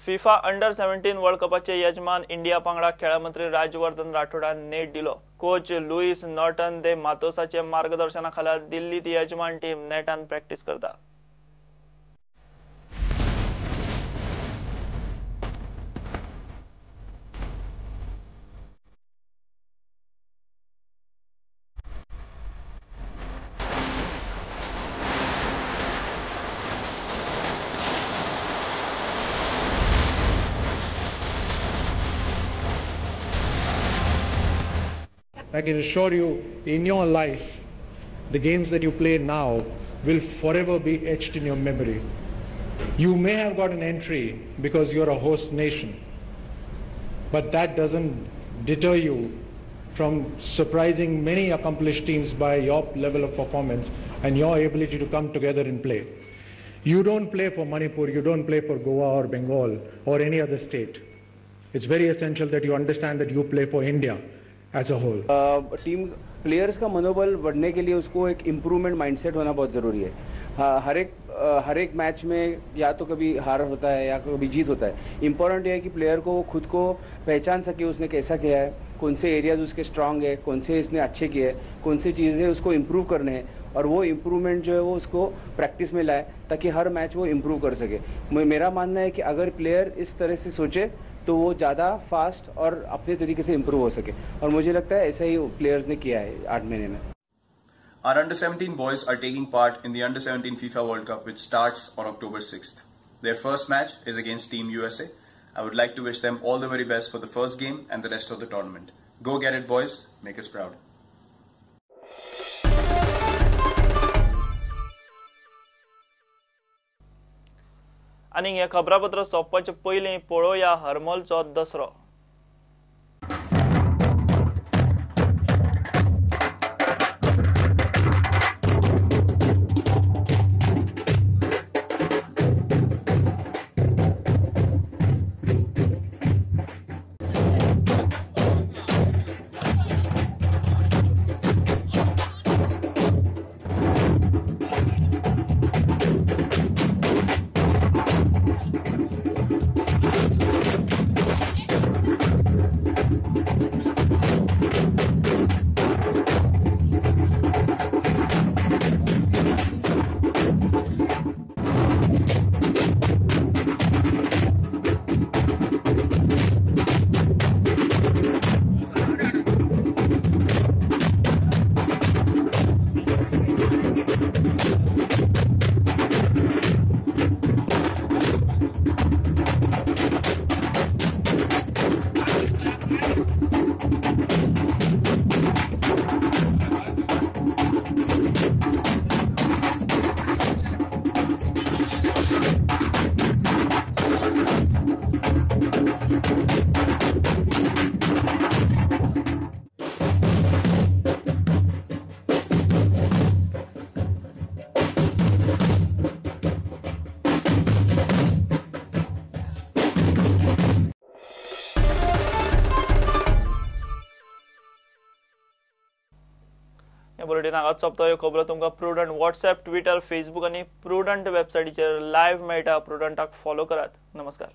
FIFA under-17 world कपाचे यजमान India पंगडा खेळ मंत्री राजवर्धन राठोडान नेट दिलो। कोच लुईस नॉर्टन दे मातोसाचे मार्गदर्शनाखाला दिल्लीत यजमान टीम नेटान प्रॅक्टिस करता। I can assure you, in your life, the games that you play now will forever be etched in your memory. You may have got an entry because you're a host nation, but that doesn't deter you from surprising many accomplished teams by your level of performance and your ability to come together and play. You don't play for Manipur, you don't play for Goa or Bengal or any other state. It's very essential that you understand that you play for India as a whole. Team players का मनोबल बढ़ने के लिए उसको एक improvement mindset होना बहुत ज़रूरी है। हर एक मैच में या तो कभी हार होता है या कभी जीत होता है। इम्पोर्टेंट है कि प्लेयर को खुद को पहचान सके, उसने कैसा किया है, कौन से एरियाज उसके स्ट्रांग है, कौन से इसने अच्छे किए हैं, कौन सी चीज़ें उसको इम्प्रूव करने हैं, और वो इम्प्रूवमेंट जो है वो उसको प्रैक्टिस में लाए ताकि हर मैच वो इम्प्रूव कर सके। मेरा मानना है कि अगर प्लेयर इस तरह से सोचे तो वो ज़्यादा फास्ट और अपने तरीके से इम्प्रूव हो सके, और मुझे लगता है ऐसा ही प्लेयर्स ने किया है 8 महीने में। Our under-17 boys are taking part in the under-17 FIFA World Cup, which starts on October 6th. Their first match is against Team USA. I would like to wish them all the very best for the first game and the rest of the tournament. Go get it, boys. Make us proud. आणि हे खबरापत्र सोंपपाचे पयलीं पळोवया हरमलचो Dussehra. Bulletin हांगाच सोंपता। ह्यो खबरो तुमकां prudent WhatsApp, Twitter, Facebook आनी prudent वेबसायटीचेर लायव्ह मेळटा। प्रुडंटाक फॉलो करात। नमस्कार।